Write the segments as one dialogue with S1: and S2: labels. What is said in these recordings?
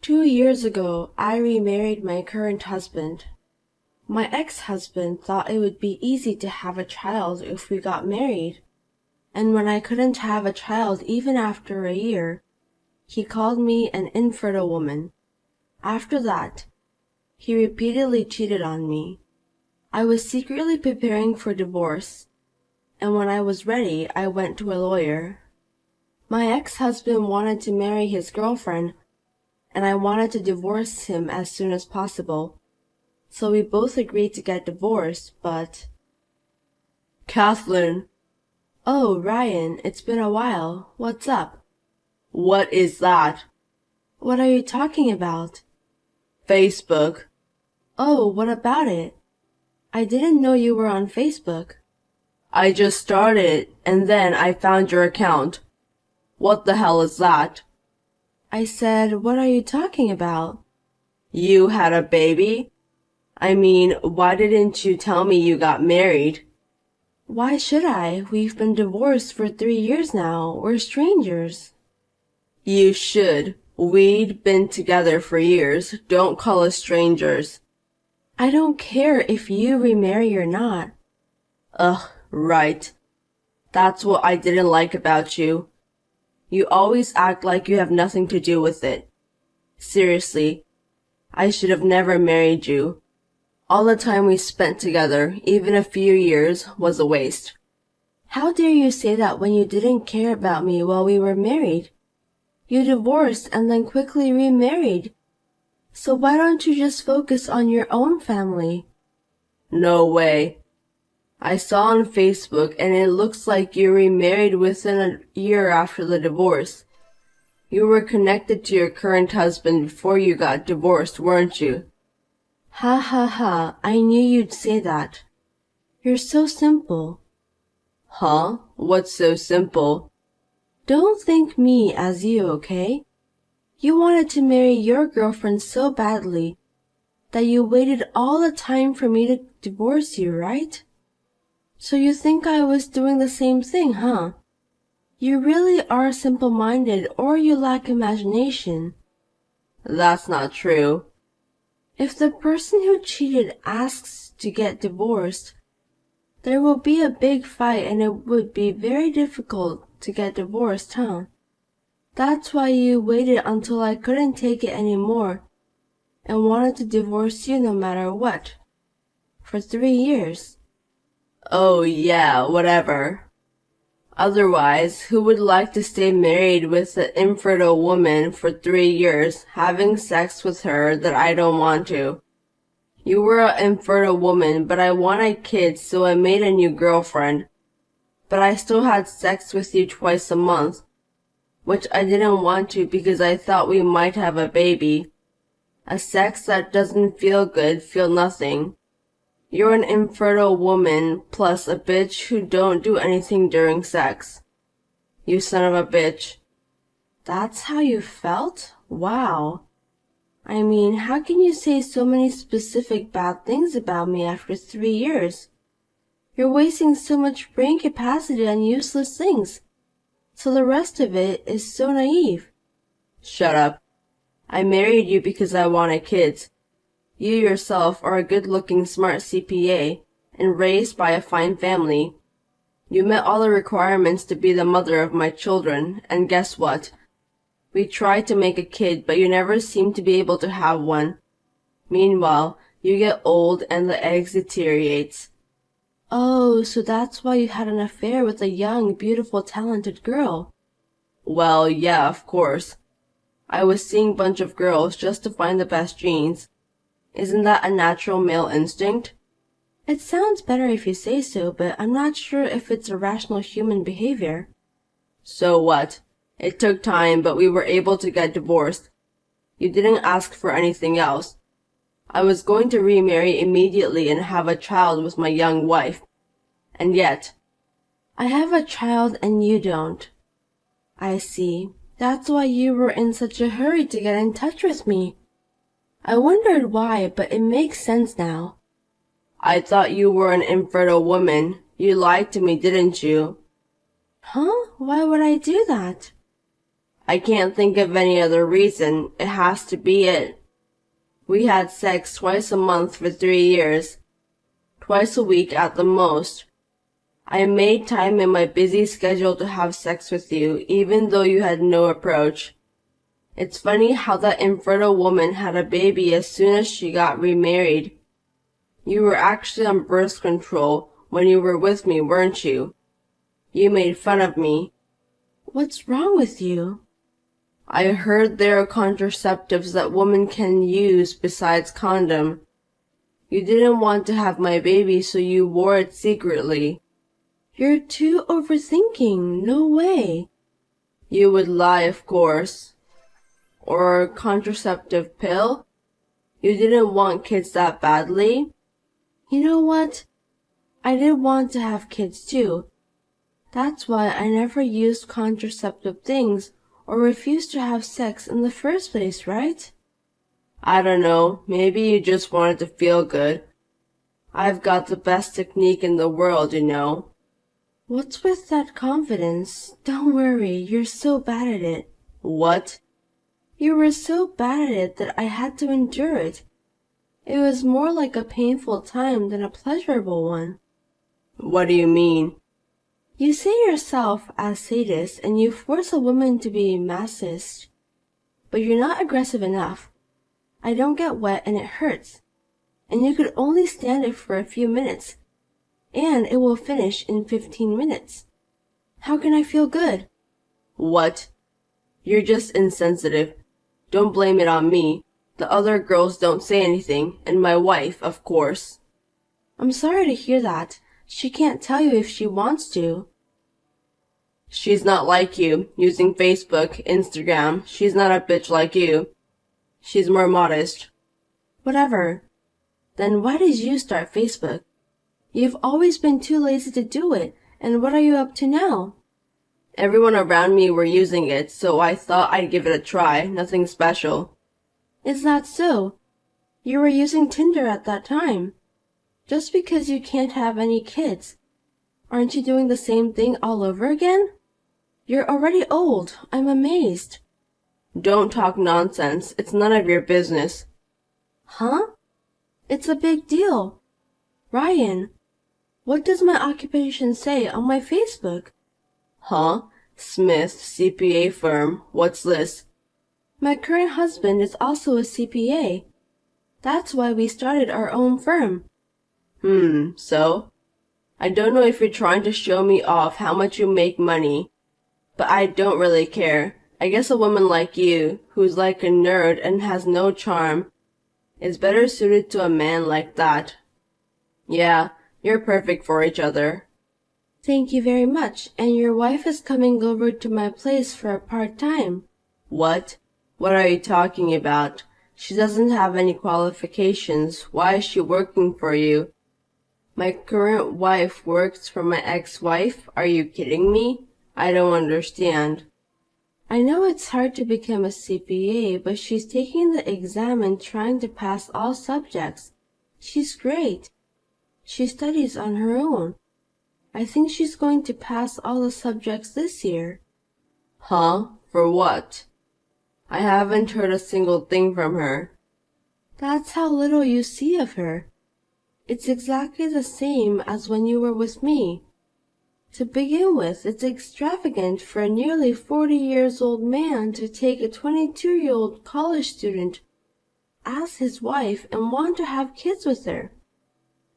S1: 2 years ago, I remarried my current husband. My ex-husband thought it would be easy to have a child if we got married, and when I couldn't have a child even after a year, he called me an infertile woman. After that, he repeatedly cheated on me. I was secretly preparing for divorce, and when I was ready, I went to a lawyer. My ex-husband wanted to marry his girlfriend, and I wanted to divorce him as soon as possible. So we both agreed to get divorced, but...
S2: Kathleen.
S1: Oh, Ryan, it's been a while. What's up?
S2: What is that?
S1: What are you talking about?
S2: Facebook.
S1: Oh, what about it? I didn't know you were on Facebook.
S2: I just started, and then I found your account. What the hell is that?
S1: I said, what are you talking about?
S2: You had a baby? I mean, why didn't you tell me you got married?
S1: Why should I? We've been divorced for 3 years now. We're strangers.
S2: You should. We'd been together for years. Don't call us strangers.
S1: I don't care if you remarry or not.
S2: Ugh, right. That's what I didn't like about you. You always act like you have nothing to do with it. Seriously, I should have never married you. All the time we spent together, even a few years, was a waste.
S1: How dare you say that when you didn't care about me while we were married? You divorced and then quickly remarried. So why don't you just focus on your own family?
S2: No way. I saw on Facebook and it looks like you remarried within a year after the divorce. You were connected to your current husband before you got divorced, weren't you?
S1: Ha ha ha, I knew you'd say that. You're so simple.
S2: Huh? What's so simple?
S1: Don't think me as you, okay? You wanted to marry your girlfriend so badly that you waited all the time for me to divorce you, right? So you think I was doing the same thing, huh? You really are simple-minded or you lack imagination.
S2: That's not true.
S1: If the person who cheated asks to get divorced, there will be a big fight and it would be very difficult to get divorced, huh? That's why you waited until I couldn't take it anymore and wanted to divorce you no matter what. For 3 years.
S2: Oh yeah, whatever. Otherwise, who would like to stay married with an infertile woman for 3 years, having sex with her that I don't want to? You were an infertile woman, but I wanted kids, so I made a new girlfriend. But I still had sex with you twice a month, which I didn't want to because I thought we might have a baby. A sex that doesn't feel good, feel nothing. You're an infertile woman plus a bitch who don't do anything during sex. You son of a bitch.
S1: That's how you felt? Wow. I mean, how can you say so many specific bad things about me after 3 years? You're wasting so much brain capacity on useless things. So the rest of it is so naive.
S2: Shut up. I married you because I wanted kids. You yourself are a good-looking, smart CPA and raised by a fine family. You met all the requirements to be the mother of my children, and guess what? We tried to make a kid, but you never seemed to be able to have one. Meanwhile, you get old and the eggs deteriorates.
S1: Oh, so that's why you had an affair with a young, beautiful, talented girl.
S2: Well, yeah, of course. I was seeing a bunch of girls just to find the best genes. Isn't that a natural male instinct?
S1: It sounds better if you say so, but I'm not sure if it's a rational human behavior.
S2: So what? It took time, but we were able to get divorced. You didn't ask for anything else. I was going to remarry immediately and have a child with my young wife. And yet...
S1: I have a child and you don't. I see. That's why you were in such a hurry to get in touch with me. I wondered why, but it makes sense now.
S2: I thought you were an infertile woman. You lied to me, didn't you?
S1: Huh? Why would I do that?
S2: I can't think of any other reason. It has to be it. We had sex twice a month for 3 years. Twice a week at the most. I made time in my busy schedule to have sex with you, even though you had no approach. It's funny how that infertile woman had a baby as soon as she got remarried. You were actually on birth control when you were with me, weren't you? You made fun of me.
S1: What's wrong with you?
S2: I heard there are contraceptives that women can use besides condom. You didn't want to have my baby, so you wore it secretly.
S1: You're too overthinking. No way.
S2: You would lie, of course. Or a contraceptive pill? You didn't want kids that badly?
S1: You know what? I did want to have kids too. That's why I never used contraceptive things or refused to have sex in the first place, right?
S2: I don't know. Maybe you just wanted to feel good. I've got the best technique in the world, you know.
S1: What's with that confidence? Don't worry, you're so bad at it.
S2: What?
S1: You were so bad at it that I had to endure it. It was more like a painful time than a pleasurable one.
S2: What do you mean?
S1: You say yourself as sadist and you force a woman to be masochist. But you're not aggressive enough. I don't get wet and it hurts. And you could only stand it for a few minutes. And it will finish in 15 minutes. How can I feel good?
S2: What? You're just insensitive. Don't blame it on me. The other girls don't say anything, and my wife, of course.
S1: I'm sorry to hear that. She can't tell you if she wants to.
S2: She's not like you, using Facebook, Instagram. She's not a bitch like you. She's more modest.
S1: Whatever. Then why did you start Facebook? You've always been too lazy to do it, and what are you up to now?
S2: Everyone around me were using it, so I thought I'd give it a try, nothing special.
S1: Is that so? You were using Tinder at that time. Just because you can't have any kids. Aren't you doing the same thing all over again? You're already old. I'm amazed.
S2: Don't talk nonsense. It's none of your business.
S1: Huh? It's a big deal. Ryan, what does my occupation say on my Facebook?
S2: Huh? Smith, CPA firm. What's this?
S1: My current husband is also a CPA. That's why we started our own firm.
S2: So? I don't know if you're trying to show me off how much you make money, but I don't really care. I guess a woman like you, who's like a nerd and has no charm, is better suited to a man like that. Yeah, you're perfect for each other.
S1: Thank you very much, and your wife is coming over to my place for a part-time.
S2: What? What are you talking about? She doesn't have any qualifications. Why is she working for you? My current wife works for my ex-wife? Are you kidding me? I don't understand.
S1: I know it's hard to become a CPA, but she's taking the exam and trying to pass all subjects. She's great. She studies on her own. I think she's going to pass all the subjects this year.
S2: Huh? For what? I haven't heard a single thing from her.
S1: That's how little you see of her. It's exactly the same as when you were with me. To begin with, it's extravagant for a nearly 40-year-old man to take a 22-year-old college student as his wife and want to have kids with her.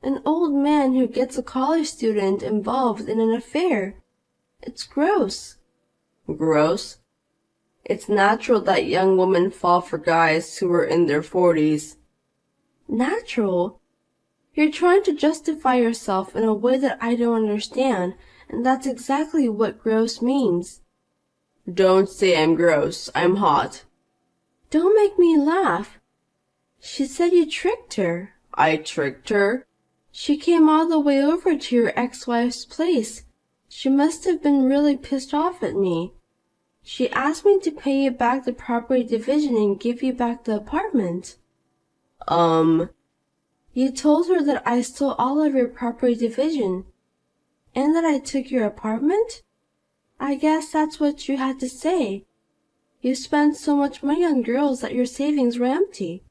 S1: An old man who gets a college student involved in an affair. It's gross.
S2: Gross? It's natural that young women fall for guys who are in their 40s.
S1: Natural? You're trying to justify yourself in a way that I don't understand, and that's exactly what gross means.
S2: Don't say I'm gross. I'm hot.
S1: Don't make me laugh. She said you tricked her.
S2: I tricked her?
S1: She came all the way over to your ex-wife's place. She must have been really pissed off at me. She asked me to pay you back the property division and give you back the apartment. You told her that I stole all of your property division. And that I took your apartment? I guess that's what you had to say. You spent so much money on girls that your savings were empty.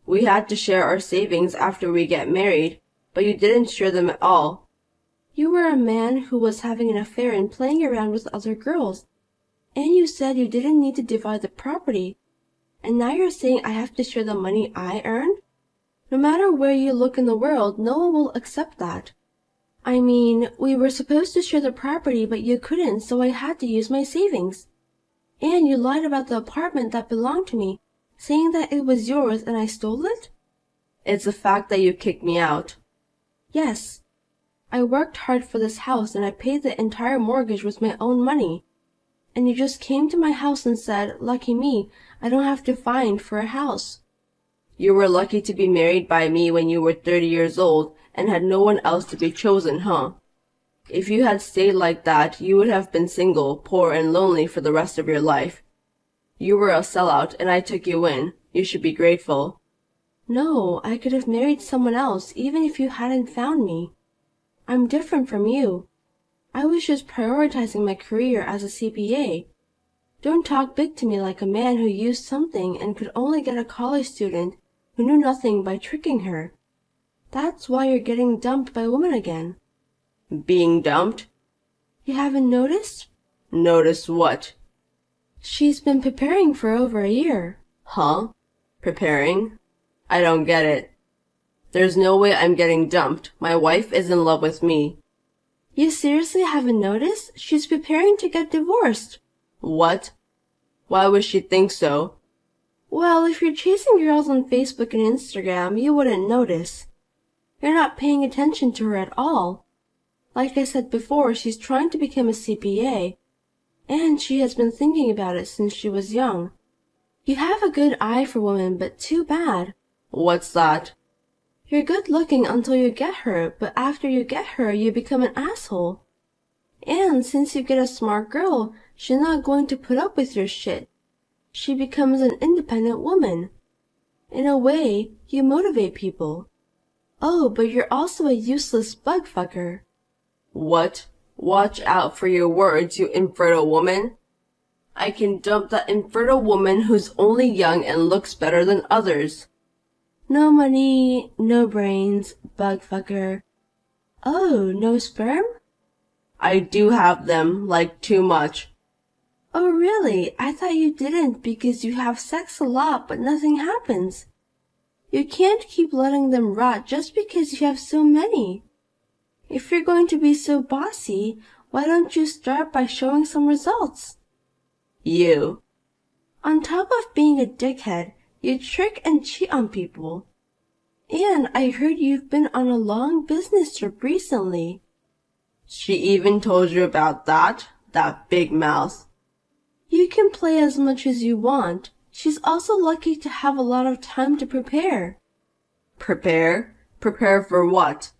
S2: We had to share our savings after we get married, but you didn't share them at all.
S1: You were a man who was having an affair and playing around with other girls. And you said you didn't need to divide the property. And now you're saying I have to share the money I earned? No matter where you look in the world, no one will accept that. I mean, we were supposed to share the property, but you couldn't, so I had to use my savings. And you lied about the apartment that belonged to me, saying that it was yours and I stole it?
S2: It's the fact that you kicked me out.
S1: Yes. I worked hard for this house and I paid the entire mortgage with my own money. And you just came to my house and said, lucky me, I don't have to find for a house.
S2: You were lucky to be married by me when you were 30 years old and had no one else to be chosen, huh? If you had stayed like that, you would have been single, poor, and lonely for the rest of your life. You were a sellout, and I took you in. You should be grateful.
S1: No, I could have married someone else, even if you hadn't found me. I'm different from you. I was just prioritizing my career as a CPA. Don't talk big to me like a man who used something and could only get a college student who knew nothing by tricking her. That's why you're getting dumped by women again.
S2: Being dumped?
S1: You haven't noticed?
S2: Noticed what?
S1: She's been preparing for over a year.
S2: Huh? Preparing? I don't get it. There's no way I'm getting dumped. My wife is in love with me.
S1: You seriously haven't noticed? She's preparing to get divorced.
S2: What? Why would she think so?
S1: Well, if you're chasing girls on Facebook and Instagram, you wouldn't notice. You're not paying attention to her at all. Like I said before, she's trying to become a CPA, and she has been thinking about it since she was young. You have a good eye for women, but too bad.
S2: What's that?
S1: You're good looking until you get her, but after you get her, you become an asshole. And since you get a smart girl, she's not going to put up with your shit. She becomes an independent woman. In a way, you motivate people. Oh, but you're also a useless bug fucker.
S2: What? Watch out for your words, you infertile woman. I can dump that infertile woman who's only young and looks better than others.
S1: No money, no brains, bug fucker. Oh, no sperm?
S2: I do have them, like too much.
S1: Oh, really? I thought you didn't because you have sex a lot but nothing happens. You can't keep letting them rot just because you have so many. If you're going to be so bossy, why don't you start by showing some results?
S2: You.
S1: On top of being a dickhead, you trick and cheat on people. And I heard you've been on a long business trip recently.
S2: She even told you about that? That big mouth.
S1: You can play as much as you want. She's also lucky to have a lot of time to prepare.
S2: Prepare? Prepare for what?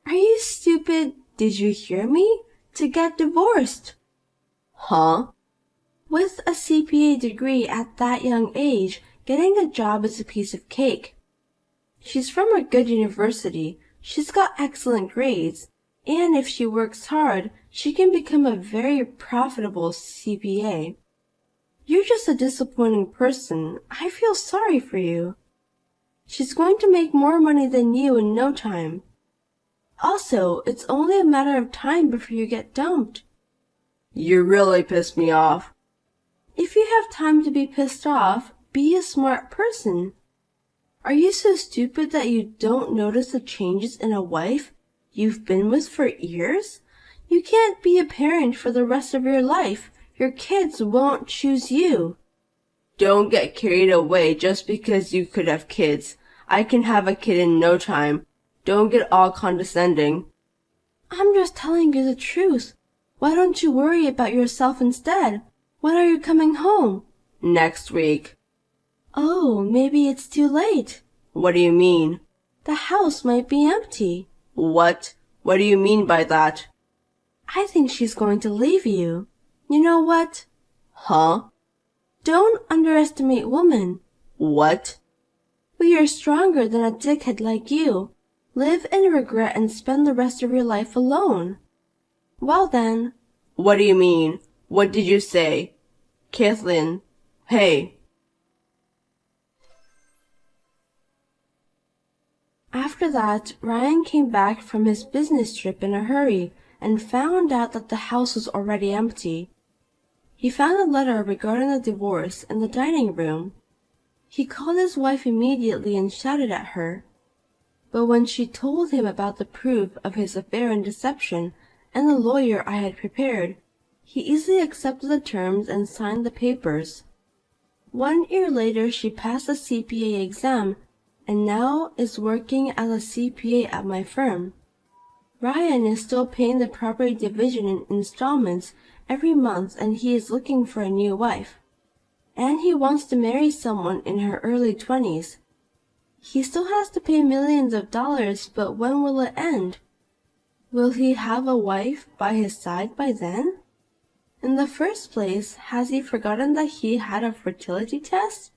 S1: Are you stupid? Did you hear me? To get divorced.
S2: Huh?
S1: With a CPA degree at that young age, getting a job is a piece of cake. She's from a good university. She's got excellent grades. And if she works hard, she can become a very profitable CPA. You're just a disappointing person. I feel sorry for you. She's going to make more money than you in no time. Also, it's only a matter of time before you get dumped.
S2: You really pissed me off.
S1: If you have time to be pissed off, be a smart person. Are you so stupid that you don't notice the changes in a wife you've been with for years? You can't be a parent for the rest of your life. Your kids won't choose you.
S2: Don't get carried away just because you could have kids. I can have a kid in no time. Don't get all condescending.
S1: I'm just telling you the truth. Why don't you worry about yourself instead? When are you coming home?
S2: Next week.
S1: Oh, maybe it's too late.
S2: What do you mean?
S1: The house might be empty.
S2: What? What do you mean by that?
S1: I think she's going to leave you. You know what?
S2: Huh?
S1: Don't underestimate women.
S2: What?
S1: We are stronger than a dickhead like you. Live in regret and spend the rest of your life alone. Well then.
S2: What do you mean? What did you say? Kathleen, Hey!
S1: After that, Ryan came back from his business trip in a hurry and found out that the house was already empty. He found a letter regarding the divorce in the dining room. He called his wife immediately and shouted at her. But when she told him about the proof of his affair and deception and the lawyer I had prepared, he easily accepted the terms and signed the papers. 1 year later, she passed the CPA exam and now is working as a CPA at my firm. Ryan is still paying the property division in installments every month, and he is looking for a new wife. And he wants to marry someone in her early 20s. He still has to pay millions of dollars, but when will it end? Will he have a wife by his side by then? In the first place, has he forgotten that he had a fertility test?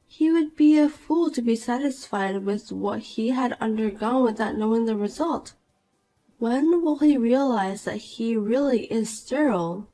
S1: He would be a fool to be satisfied with what he had undergone without knowing the result. When will he realize that he really is sterile?